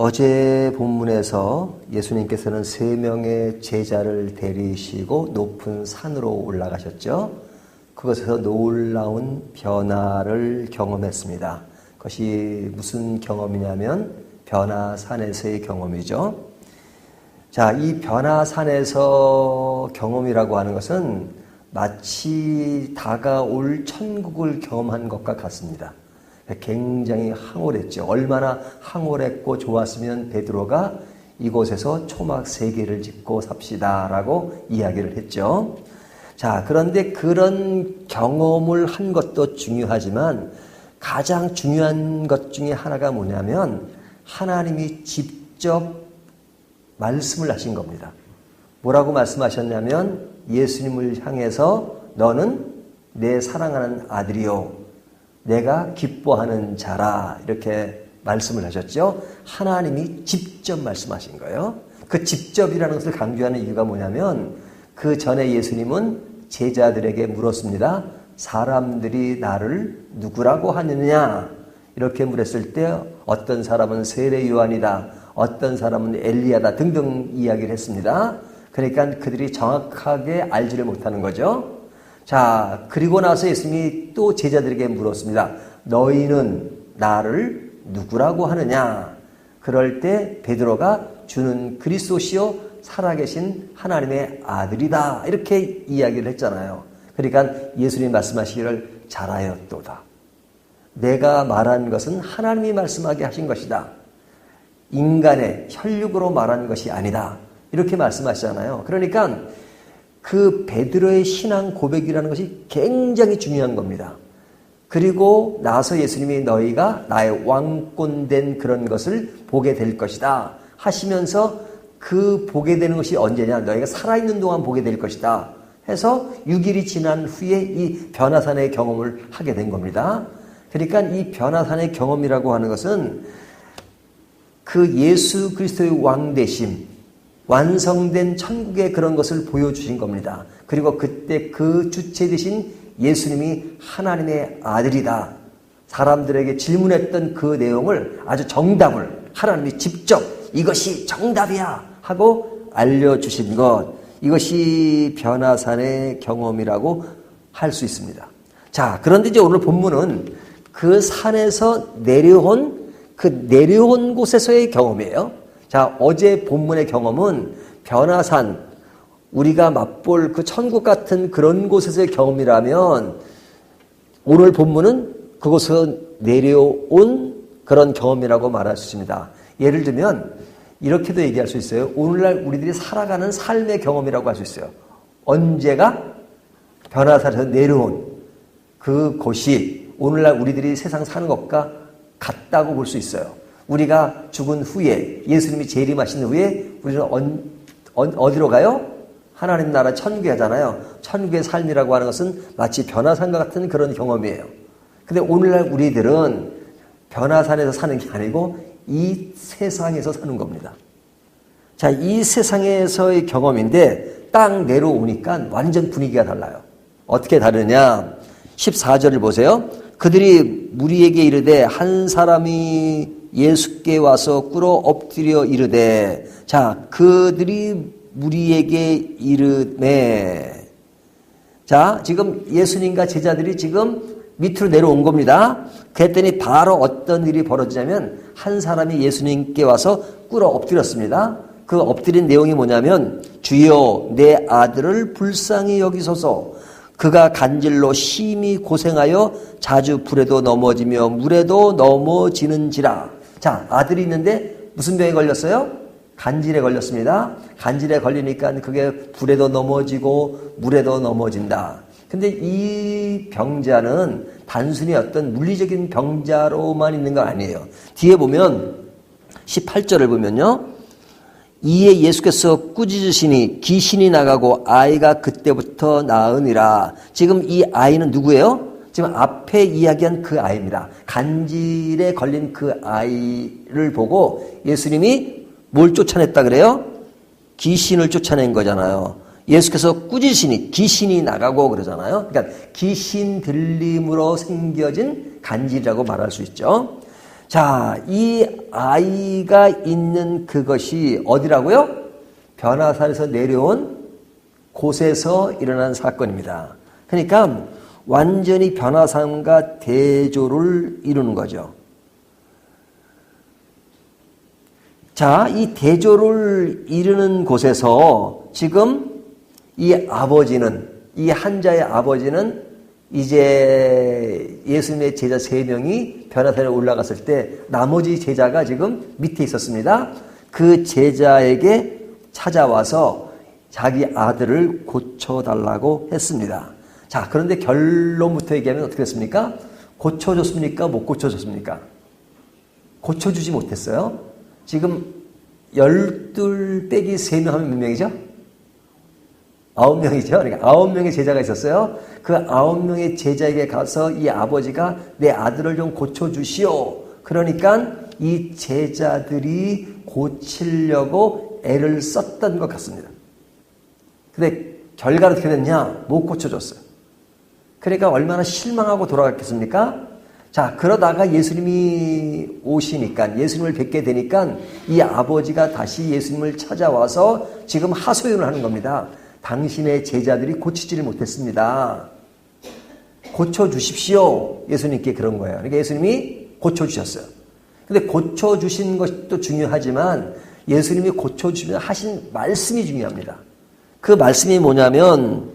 어제 본문에서 예수님께서는 3명의 제자를 데리시고 높은 산으로 올라가셨죠. 그것에서 놀라운 변화를 경험했습니다. 그것이 무슨 경험이냐면 변화산에서의 경험이죠. 자, 이 변화산에서 경험이라고 하는 것은 마치 다가올 천국을 경험한 것과 같습니다. 굉장히 황홀했죠. 얼마나 황홀했고 좋았으면 베드로가 이곳에서 초막 3개를 짓고 삽시다라고 이야기를 했죠. 자, 그런데 그런 경험을 한 것도 중요하지만 가장 중요한 것 중에 하나가 뭐냐면 하나님이 직접 말씀을 하신 겁니다. 뭐라고 말씀하셨냐면 예수님을 향해서 너는 내 사랑하는 아들이요 내가 기뻐하는 자라 이렇게 말씀을 하셨죠. 하나님이 직접 말씀하신 거예요. 그 직접이라는 것을 강조하는 이유가 뭐냐면 그 전에 예수님은 제자들에게 물었습니다. 사람들이 나를 누구라고 하느냐 이렇게 물었을 때 어떤 사람은 세례 요한이다, 어떤 사람은 엘리야다 등등 이야기를 했습니다. 그러니까 그들이 정확하게 알지를 못하는 거죠. 자, 그리고 나서 예수님이 또 제자들에게 물었습니다. 너희는 나를 누구라고 하느냐? 그럴 때 베드로가 주는 그리스도시요 살아계신 하나님의 아들이다 이렇게 이야기를 했잖아요. 그러니까 예수님 말씀하시기를 잘하였도다. 내가 말한 것은 하나님이 말씀하게 하신 것이다. 인간의 혈육으로 말한 것이 아니다. 이렇게 말씀하시잖아요. 그러니까 그 베드로의 신앙 고백이라는 것이 굉장히 중요한 겁니다. 그리고 나서 예수님이 너희가 나의 왕권된 그런 것을 보게 될 것이다 하시면서 그 보게 되는 것이 언제냐? 너희가 살아있는 동안 보게 될 것이다 해서 6일이 지난 후에 이 변화산의 경험을 하게 된 겁니다. 그러니까 이 변화산의 경험이라고 하는 것은 그 예수 그리스도의 왕되심, 완성된 천국의 그런 것을 보여주신 겁니다. 그리고 그때 그 주체 되신 예수님이 하나님의 아들이다. 사람들에게 질문했던 그 내용을 아주 정답을 하나님이 직접 이것이 정답이야 하고 알려주신 것, 이것이 변화산의 경험이라고 할 수 있습니다. 자, 그런데 이제 오늘 본문은 그 산에서 내려온 곳에서의 경험이에요. 자, 어제 본문의 경험은 변화산, 우리가 맛볼 그 천국 같은 그런 곳에서의 경험이라면 오늘 본문은 그곳에서 내려온 그런 경험이라고 말할 수 있습니다. 예를 들면 이렇게도 얘기할 수 있어요. 오늘날 우리들이 살아가는 삶의 경험이라고 할 수 있어요. 언제가 변화산에서 내려온 그곳이 오늘날 우리들이 세상 사는 것과 같다고 볼 수 있어요. 우리가 죽은 후에 예수님이 재림하신 후에 우리는 어디로 가요? 하나님 나라 천국에 가잖아요. 천국의 삶이라고 하는 것은 마치 변화산과 같은 그런 경험이에요. 근데 오늘날 우리들은 변화산에서 사는 게 아니고 이 세상에서 사는 겁니다. 자, 이 세상에서의 경험인데 딱 내려오니까 완전 분위기가 달라요. 어떻게 다르냐? 14절을 보세요. 그들이 무리에게 이르되 한 사람이 예수께 와서 꿇어 엎드려 이르되, 자, 그들이 무리에게 이르매. 자, 지금 예수님과 제자들이 지금 밑으로 내려온 겁니다. 그랬더니 바로 어떤 일이 벌어지냐면 한 사람이 예수님께 와서 꿇어 엎드렸습니다. 그 엎드린 내용이 뭐냐면 주여 내 아들을 불쌍히 여기소서. 그가 간질로 심히 고생하여 자주 불에도 넘어지며 물에도 넘어지는지라. 자, 아들이 있는데 무슨 병에 걸렸어요? 간질에 걸렸습니다. 간질에 걸리니까 그게 불에도 넘어지고 물에도 넘어진다. 근데 이 병자는 단순히 어떤 물리적인 병자로만 있는 거 아니에요. 뒤에 보면 18절을 보면요. 이에 예수께서 꾸짖으시니 귀신이 나가고 아이가 그때부터 나으니라. 지금 이 아이는 누구예요? 지금 앞에 이야기한 그 아이입니다. 간질에 걸린 그 아이를 보고 예수님이 뭘 쫓아냈다 그래요? 귀신을 쫓아낸 거잖아요. 예수께서 꾸짖으시니 귀신이 나가고 그러잖아요. 그러니까 귀신 들림으로 생겨진 간질이라고 말할 수 있죠. 자, 이 아이가 있는 그것이 어디라고요? 변화산에서 내려온 곳에서 일어난 사건입니다. 그러니까 완전히 변화산과 대조를 이루는 거죠. 자, 이 대조를 이루는 곳에서 지금 이 아버지는, 이 한자의 아버지는 이제 예수님의 제자 3명이 변화산에 올라갔을 때 나머지 제자가 지금 밑에 있었습니다. 그 제자에게 찾아와서 자기 아들을 고쳐달라고 했습니다. 자, 그런데 결론부터 얘기하면 어떻게 됐습니까? 고쳐줬습니까? 못 고쳐줬습니까? 고쳐주지 못했어요. 지금 12 빼기 3명 하면 몇 명이죠? 9명이죠. 그러니까 9명의 제자가 있었어요. 그 9명의 제자에게 가서 이 아버지가 내 아들을 좀 고쳐주시오. 그러니까 이 제자들이 고치려고 애를 썼던 것 같습니다. 근데 결과는 어떻게 됐냐? 못 고쳐줬어요. 그러니까 얼마나 실망하고 돌아갔겠습니까? 자, 그러다가 예수님이 오시니까, 예수님을 뵙게 되니까 이 아버지가 다시 예수님을 찾아와서 지금 하소연을 하는 겁니다. 당신의 제자들이 고치지를 못했습니다. 고쳐주십시오. 예수님께 그런 거예요. 그러니까 예수님이 고쳐주셨어요. 근데 고쳐주신 것도 중요하지만 예수님이 고쳐주시면 하신 말씀이 중요합니다. 그 말씀이 뭐냐면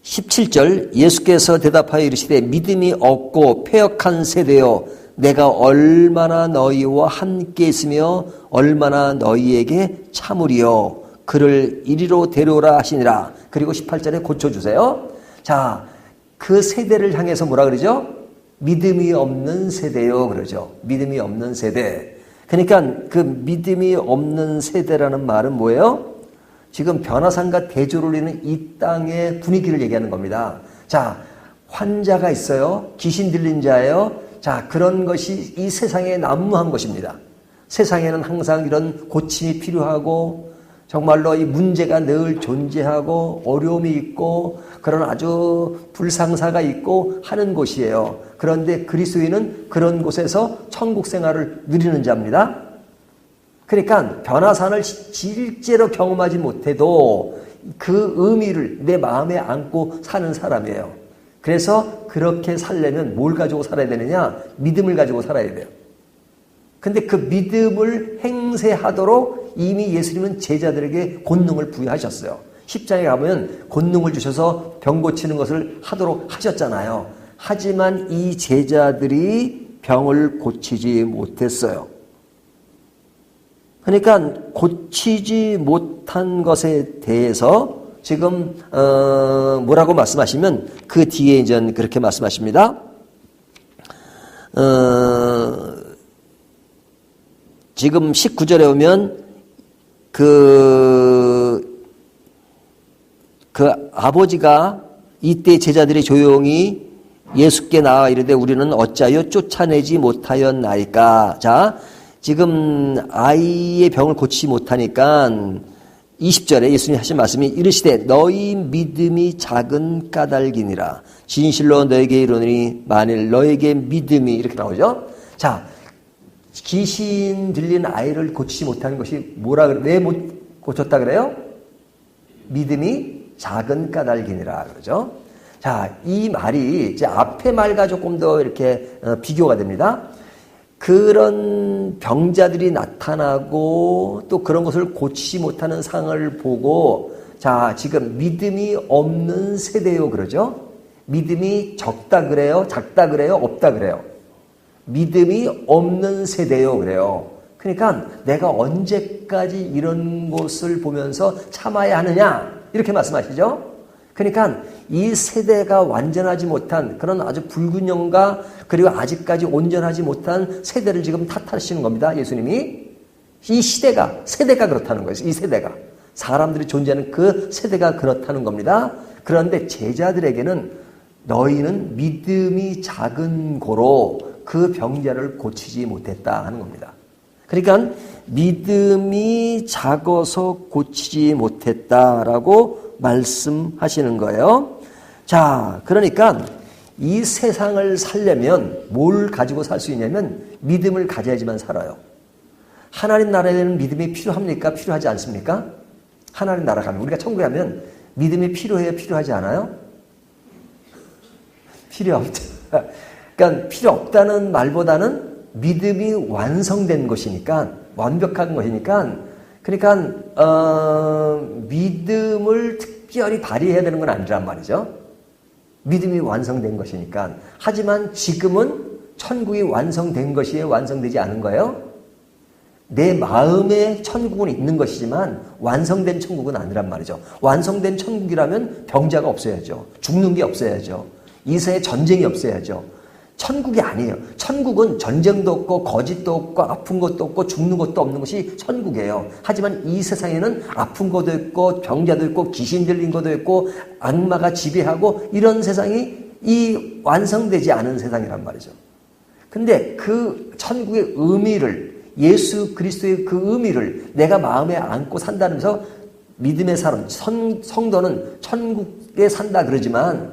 17절 예수께서 대답하여 이르시되 믿음이 없고 패역한 세대여 내가 얼마나 너희와 함께 있으며 얼마나 너희에게 참으리요 그를 이리로 데려오라 하시니라. 그리고 18절에 고쳐주세요. 자, 그 세대를 향해서 뭐라 그러죠? 믿음이 없는 세대요 그러죠. 믿음이 없는 세대. 그러니까 그 믿음이 없는 세대라는 말은 뭐예요? 지금 변화산과 대조를 이루는 이 땅의 분위기를 얘기하는 겁니다. 자, 환자가 있어요. 귀신 들린 자예요. 자, 그런 것이 이 세상에 난무한 것입니다. 세상에는 항상 이런 고침이 필요하고 정말로 이 문제가 늘 존재하고 어려움이 있고 그런 아주 불상사가 있고 하는 곳이에요. 그런데 그리스도인은 그런 곳에서 천국 생활을 누리는 자입니다. 그러니까 변화산을 실제로 경험하지 못해도 그 의미를 내 마음에 안고 사는 사람이에요. 그래서 그렇게 살려면 뭘 가지고 살아야 되느냐? 믿음을 가지고 살아야 돼요. 근데 그 믿음을 행세하도록 이미 예수님은 제자들에게 권능을 부여하셨어요. 10장에 가보면 권능을 주셔서 병 고치는 것을 하도록 하셨잖아요. 하지만 이 제자들이 병을 고치지 못했어요. 그러니까 고치지 못한 것에 대해서 지금 뭐라고 말씀하시면 그 뒤에 이제 그렇게 말씀하십니다. 지금 19절에 오면 그 아버지가 이때 제자들이 조용히 예수께 나와 이르되 우리는 어찌하여 쫓아내지 못하였나이까. 자, 지금 아이의 병을 고치지 못하니까 20절에 예수님이 하신 말씀이 이르시되 너희 믿음이 작은 까닭이니라. 진실로 너에게 이르노니 만일 너에게 믿음이 이렇게 나오죠. 자, 귀신 들린 아이를 고치지 못하는 것이 뭐라 그래? 왜 못 고쳤다 그래요? 믿음이 작은 까닭이니라 그러죠. 자, 이 말이 이제 앞의 말과 조금 더 이렇게 비교가 됩니다. 그런 병자들이 나타나고 또 그런 것을 고치지 못하는 상황을 보고 자, 지금 믿음이 없는 세대요 그러죠. 믿음이 적다 그래요? 작다 그래요? 없다 그래요? 믿음이 없는 세대요 그래요. 그러니까 내가 언제까지 이런 것을 보면서 참아야 하느냐 이렇게 말씀하시죠. 그러니까 이 세대가 완전하지 못한 그런 아주 불균형과 그리고 아직까지 온전하지 못한 세대를 지금 탓하시는 겁니다. 예수님이. 이 세대가 그렇다는 거예요. 이 세대가. 사람들이 존재하는 그 세대가 그렇다는 겁니다. 그런데 제자들에게는 너희는 믿음이 작은 고로 그 병자를 고치지 못했다 하는 겁니다. 그러니까 믿음이 작아서 고치지 못했다라고 말씀하시는 거예요. 자, 그러니까 이 세상을 살려면 뭘 가지고 살 수 있냐면 믿음을 가져야지만 살아요. 하나님 나라에는 믿음이 필요합니까? 필요하지 않습니까? 하나님 나라 가면, 우리가 천국에 가면 믿음이 필요해요? 필요하지 않아요? 필요 없다. 그러니까 필요 없다는 말보다는 믿음이 완성된 것이니까, 완벽한 것이니까, 그러니까 믿음을 특별히 발휘해야 되는 건 아니란 말이죠. 믿음이 완성된 것이니까. 하지만 지금은 천국이 완성된 것이에요? 완성되지 않은 거예요? 내 마음에 천국은 있는 것이지만 완성된 천국은 아니란 말이죠. 완성된 천국이라면 병자가 없어야죠. 죽는 게 없어야죠. 이 세에 전쟁이 없어야죠. 천국이 아니에요. 천국은 전쟁도 없고 거짓도 없고 아픈 것도 없고 죽는 것도 없는 것이 천국이에요. 하지만 이 세상에는 아픈 것도 있고 병자도 있고 귀신 들린 것도 있고 악마가 지배하고 이런 세상이 이 완성되지 않은 세상이란 말이죠. 근데 그 천국의 의미를, 예수 그리스도의 그 의미를 내가 마음에 안고 산다면서 믿음의 사람, 성도는 천국에 산다 그러지만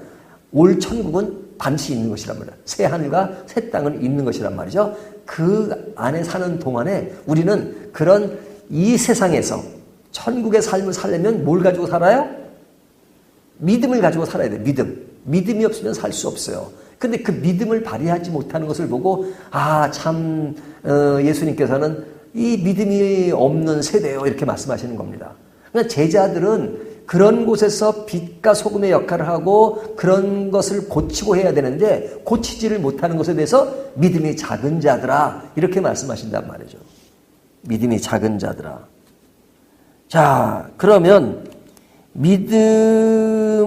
올 천국은 반드시 있는 것이란 말이야. 새 하늘과 새 땅은 있는 것이란 말이죠. 그 안에 사는 동안에 우리는 그런 이 세상에서 천국의 삶을 살려면 뭘 가지고 살아요? 믿음을 가지고 살아야 돼. 믿음이 없으면 살 수 없어요. 근데 그 믿음을 발휘하지 못하는 것을 보고 참 예수님께서는 이 믿음이 없는 세대요 이렇게 말씀하시는 겁니다. 그러니까 제자들은 그런 곳에서 빛과 소금의 역할을 하고 그런 것을 고치고 해야 되는데 고치지를 못하는 것에 대해서 믿음이 작은 자들아 이렇게 말씀하신단 말이죠. 믿음이 작은 자들아. 자, 그러면 믿음이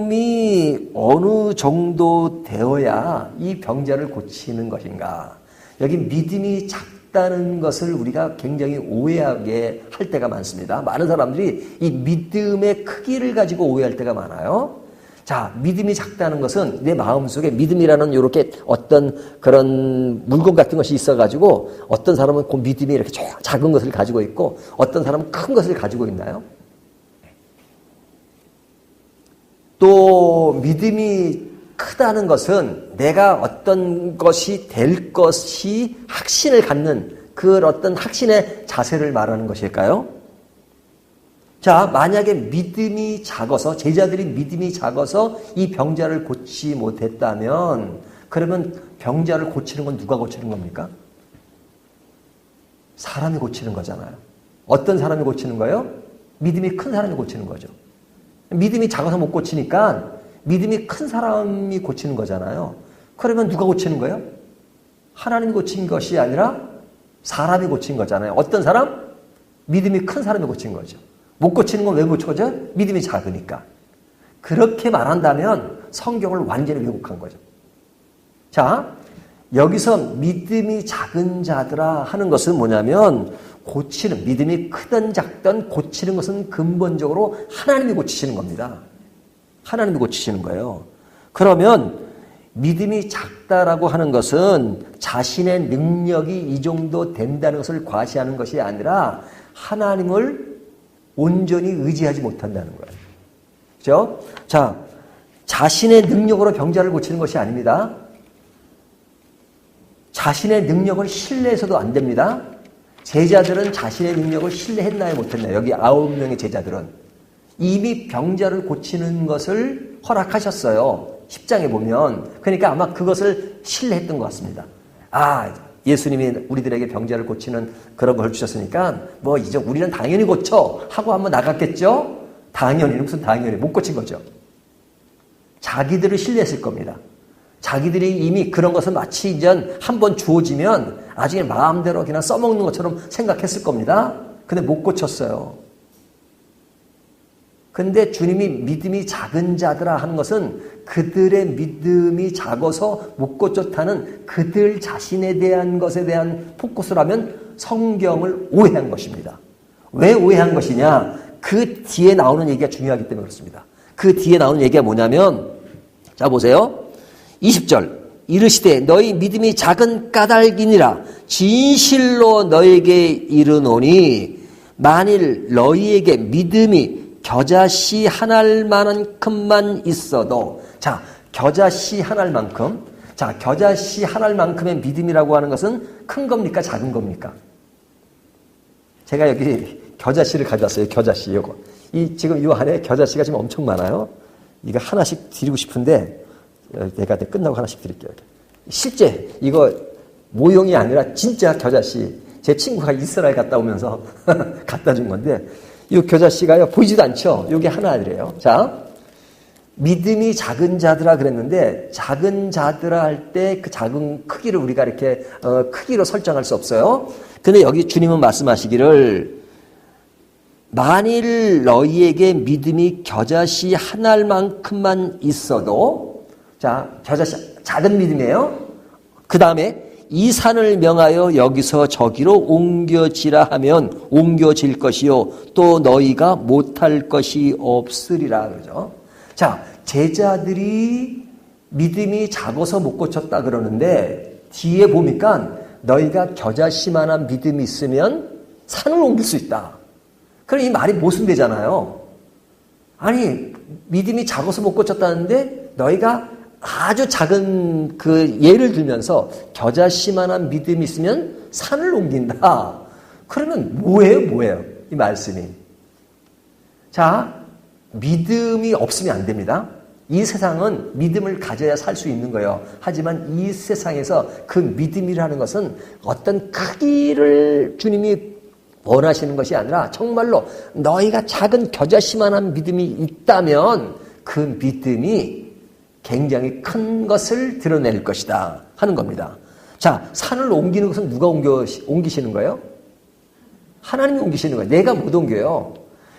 어느 정도 되어야 이 병자를 고치는 것인가? 여기 믿음이 작다는 것을 우리가 굉장히 오해하게 할 때가 많습니다. 많은 사람들이 이 믿음의 크기를 가지고 오해할 때가 많아요. 자, 믿음이 작다는 것은 내 마음속에 믿음이라는 이렇게 어떤 그런 물건 같은 것이 있어가지고 어떤 사람은 그 믿음이 이렇게 작은 것을 가지고 있고 어떤 사람은 큰 것을 가지고 있나요? 또 믿음이 크다는 것은 내가 어떤 것이 될 것이 확신을 갖는 그 어떤 확신의 자세를 말하는 것일까요? 자, 만약에 믿음이 작아서 제자들이 믿음이 작아서 이 병자를 고치지 못했다면 그러면 병자를 고치는 건 누가 고치는 겁니까? 사람이 고치는 거잖아요. 어떤 사람이 고치는 거예요? 믿음이 큰 사람이 고치는 거죠. 믿음이 작아서 못 고치니까 믿음이 큰 사람이 고치는 거잖아요. 그러면 누가 고치는 거예요? 하나님이 고친 것이 아니라 사람이 고친 거잖아요. 어떤 사람? 믿음이 큰 사람이 고친 거죠. 못 고치는 건 왜 못 고쳐져? 믿음이 작으니까. 그렇게 말한다면 성경을 완전히 왜곡한 거죠. 자, 여기서 믿음이 작은 자들아 하는 것은 뭐냐면 고치는, 믿음이 크든 작든 고치는 것은 근본적으로 하나님이 고치시는 겁니다. 하나님이 고치시는 거예요. 그러면 믿음이 작다라고 하는 것은 자신의 능력이 이 정도 된다는 것을 과시하는 것이 아니라 하나님을 온전히 의지하지 못한다는 거예요. 그렇죠? 자, 자신의 능력으로 병자를 고치는 것이 아닙니다. 자신의 능력을 신뢰해서도 안 됩니다. 제자들은 자신의 능력을 신뢰했나요? 못했나요? 여기 9명의 제자들은 이미 병자를 고치는 것을 허락하셨어요. 10장에 보면. 그러니까 아마 그것을 신뢰했던 것 같습니다. 예수님이 우리들에게 병자를 고치는 그런 걸 주셨으니까 뭐 이제 우리는 당연히 고쳐 하고 한번 나갔겠죠? 당연히, 무슨 당연히 못 고친 거죠. 자기들을 신뢰했을 겁니다. 자기들이 이미 그런 것을 마치 이제 한번 주어지면 나중에 마음대로 그냥 써먹는 것처럼 생각했을 겁니다. 근데 못 고쳤어요. 근데 주님이 믿음이 작은 자들아 하는 것은 그들의 믿음이 작아서 못 고쳤다는 그들 자신에 대한 것에 대한 포커스라면 성경을 오해한 것입니다. 왜 오해한 것이냐? 그 뒤에 나오는 얘기가 중요하기 때문에 그렇습니다. 그 뒤에 나오는 얘기가 뭐냐면, 자 보세요. 20절. 이르시되 너희 믿음이 작은 까닭이니라 진실로 너에게 이르노니 만일 너희에게 믿음이 겨자씨 한 알만큼만 있어도, 자, 겨자씨 하나만큼. 자, 겨자씨 하나만큼의 믿음이라고 하는 것은 큰 겁니까? 작은 겁니까? 제가 여기 겨자씨를 가져왔어요. 겨자씨 요거. 지금 이 안에 겨자씨가 지금 엄청 많아요. 이거 하나씩 드리고 싶은데 내가 끝나고 하나씩 드릴게요. 실제 이거 모형이 아니라 진짜 겨자씨. 제 친구가 이스라엘 갔다 오면서 갖다 준 건데 이 겨자씨가요 보이지도 않죠. 이게 하나들이에요. 자, 믿음이 작은 자들아 그랬는데 작은 자들아 할 때 그 작은 크기를 우리가 이렇게 크기로 설정할 수 없어요. 근데 여기 주님은 말씀하시기를 만일 너희에게 믿음이 겨자씨 한 알만큼만 있어도, 자, 겨자씨 작은 믿음이에요. 그 다음에 이 산을 명하여 여기서 저기로 옮겨지라 하면 옮겨질 것이요 또 너희가 못할 것이 없으리라 그러죠. 자, 제자들이 믿음이 작아서 못 고쳤다 그러는데 뒤에 보니까 너희가 겨자씨만한 믿음이 있으면 산을 옮길 수 있다. 그럼 이 말이 모순되잖아요. 아니, 믿음이 작아서 못 고쳤다는데 너희가 아주 작은 그 예를 들면서 겨자씨만한 믿음이 있으면 산을 옮긴다. 그러면 뭐예요? 이 말씀이. 자, 믿음이 없으면 안 됩니다. 이 세상은 믿음을 가져야 살 수 있는 거예요. 하지만 이 세상에서 그 믿음이라는 것은 어떤 크기를 주님이 원하시는 것이 아니라 정말로 너희가 작은 겨자씨만한 믿음이 있다면 그 믿음이 굉장히 큰 것을 드러낼 것이다 하는 겁니다. 자, 산을 옮기는 것은 누가 옮기시는 거예요? 하나님이 옮기시는 거예요. 내가 못 옮겨요.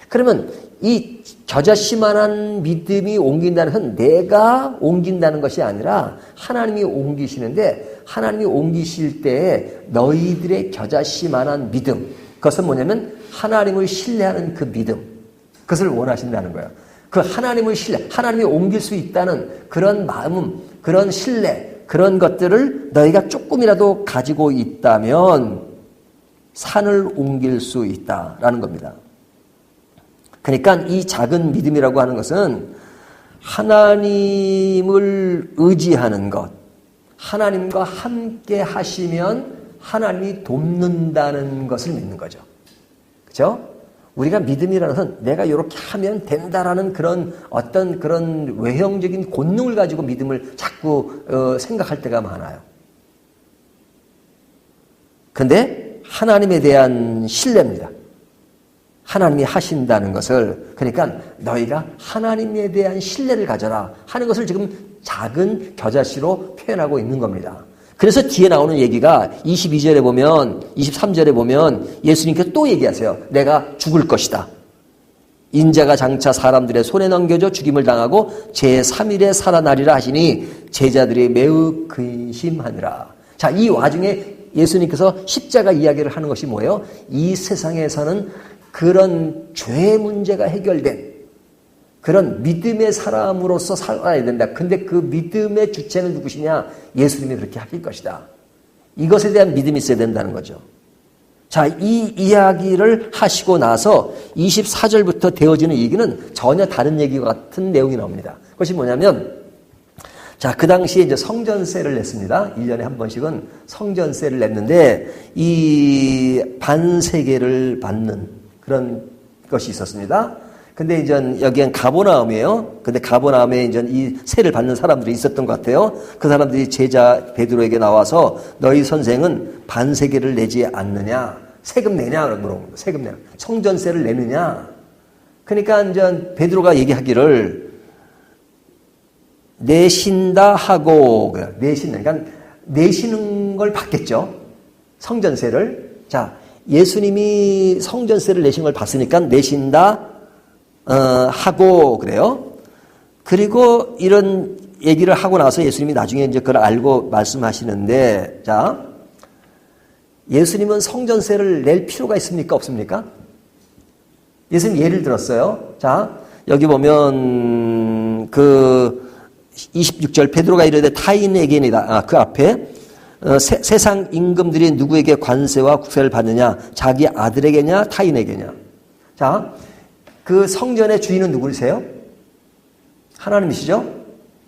그러면 이 겨자씨만한 믿음이 옮긴다는 것은 내가 옮긴다는 것이 아니라 하나님이 옮기시는데 하나님이 옮기실 때에 너희들의 겨자씨만한 믿음, 그것은 뭐냐면 하나님을 신뢰하는 그 믿음, 그것을 원하신다는 거예요. 그 하나님을 신뢰, 하나님이 옮길 수 있다는 그런 마음, 그런 신뢰, 그런 것들을 너희가 조금이라도 가지고 있다면 산을 옮길 수 있다라는 겁니다. 그러니까 이 작은 믿음이라고 하는 것은 하나님을 의지하는 것, 하나님과 함께 하시면 하나님이 돕는다는 것을 믿는 거죠. 그렇죠? 우리가 믿음이라는 것은 내가 이렇게 하면 된다라는 그런 어떤 그런 외형적인 본능을 가지고 믿음을 자꾸 생각할 때가 많아요. 근데 하나님에 대한 신뢰입니다. 하나님이 하신다는 것을, 그러니까 너희가 하나님에 대한 신뢰를 가져라 하는 것을 지금 작은 겨자씨로 표현하고 있는 겁니다. 그래서 뒤에 나오는 얘기가 22절에 보면, 23절에 보면 예수님께서 또 얘기하세요. 내가 죽을 것이다. 인자가 장차 사람들의 손에 넘겨져 죽임을 당하고 제3일에 살아나리라 하시니 제자들이 매우 근심하니라. 자, 이 와중에 예수님께서 십자가 이야기를 하는 것이 뭐예요? 이 세상에서는 그런 죄 문제가 해결된 그런 믿음의 사람으로서 살아야 된다. 근데 그 믿음의 주체는 누구시냐? 예수님이 그렇게 하실 것이다. 이것에 대한 믿음이 있어야 된다는 거죠. 자, 이 이야기를 하시고 나서 24절부터 되어지는 얘기는 전혀 다른 얘기와 같은 내용이 나옵니다. 그것이 뭐냐면, 자, 그 당시에 이제 성전세를 냈습니다. 1년에 한 번씩은 성전세를 냈는데, 이 반세계를 받는 그런 것이 있었습니다. 근데 이제 여기엔 가버나움이에요. 근데 가버나움에 이제 이 세를 받는 사람들이 있었던 것 같아요. 그 사람들이 제자 베드로에게 나와서 너희 선생은 반세계를 내지 않느냐? 세금 내냐? 물어봅니다. 세금 내냐? 성전세를 내느냐? 그러니까 이제 베드로가 얘기하기를 내신다 하고, 그러니까 내시는 걸 받겠죠. 성전세를. 자, 예수님이 성전세를 내신 걸 봤으니까 내신다 하고 그래요. 그리고 이런 얘기를 하고 나서 예수님이 나중에 이제 그걸 알고 말씀하시는데, 자, 예수님은 성전세를 낼 필요가 있습니까? 없습니까? 예수님 예를 들었어요. 자, 여기 보면 그 26절 베드로가 이르되 타인에게니라. 그 앞에 세상 임금들이 누구에게 관세와 국세를 받느냐? 자기 아들에게냐? 타인에게냐? 자, 그 성전의 주인은 누구세요? 하나님이시죠?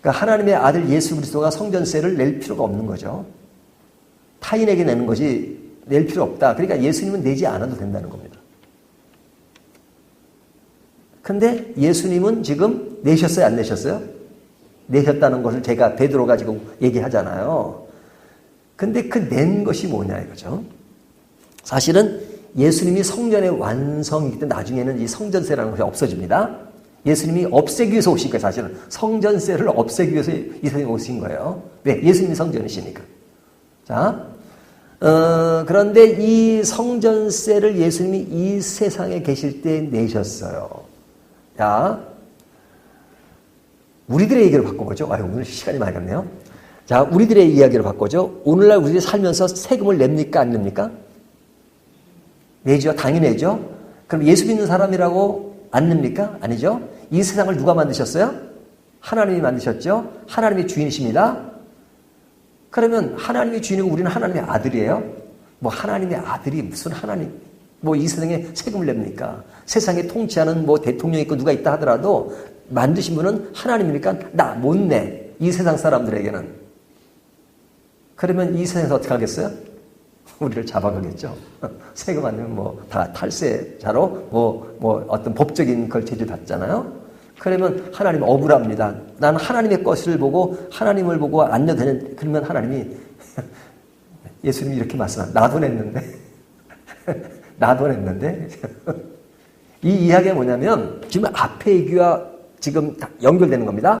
그러니까 그러니까 하나님의 아들 예수 그리스도가 성전세를 낼 필요가 없는 거죠. 타인에게 내는 것이 낼 필요 없다. 그러니까 예수님은 내지 않아도 된다는 겁니다. 근데 예수님은 지금 내셨어요? 안 내셨어요? 내셨다는 것을 제가 베드로가 지금 얘기하잖아요. 근데 그 낸 것이 뭐냐 이거죠. 사실은 예수님이 성전의 완성이기 때문에 나중에는 이 성전세라는 것이 없어집니다. 예수님이 없애기 위해서 오신 거예요. 사실은 성전세를 없애기 위해서 이 세상에 오신 거예요. 왜? 예수님이 성전이시니까. 자, 그런데 이 성전세를 예수님이 이 세상에 계실 때 내셨어요. 자, 우리들의 얘기를 바꿔보죠. 아유, 오늘 시간이 많이 갔네요. 자, 우리들의 이야기를 바꿔죠. 오늘날 우리들이 살면서 세금을 냅니까? 안 냅니까? 내죠. 당연히 내죠. 그럼 예수 믿는 사람이라고 안 냅니까? 아니죠. 이 세상을 누가 만드셨어요? 하나님이 만드셨죠. 하나님이 주인이십니다. 그러면 하나님이 주인이고 우리는 하나님의 아들이에요. 뭐 하나님의 아들이 무슨 하나님, 뭐 이 세상에 세금을 냅니까? 세상에 통치하는 뭐 대통령이 있고 누가 있다 하더라도 만드신 분은 하나님이니까 나 못 내. 이 세상 사람들에게는. 그러면 이 세상에서 어떻게 하겠어요? 우리를 잡아가겠죠. 세금 안 내면 뭐 다 탈세자로 뭐 어떤 법적인 걸 제재받잖아요. 그러면 하나님 억울합니다. 나는 하나님의 것을 보고 하나님을 보고 안 내도 되는, 그러면 하나님이 예수님이 이렇게 말씀합니다. 나도 냈는데 나도 냈는데 이 이야기가 뭐냐면 지금 앞에 얘기와 지금 연결되는 겁니다.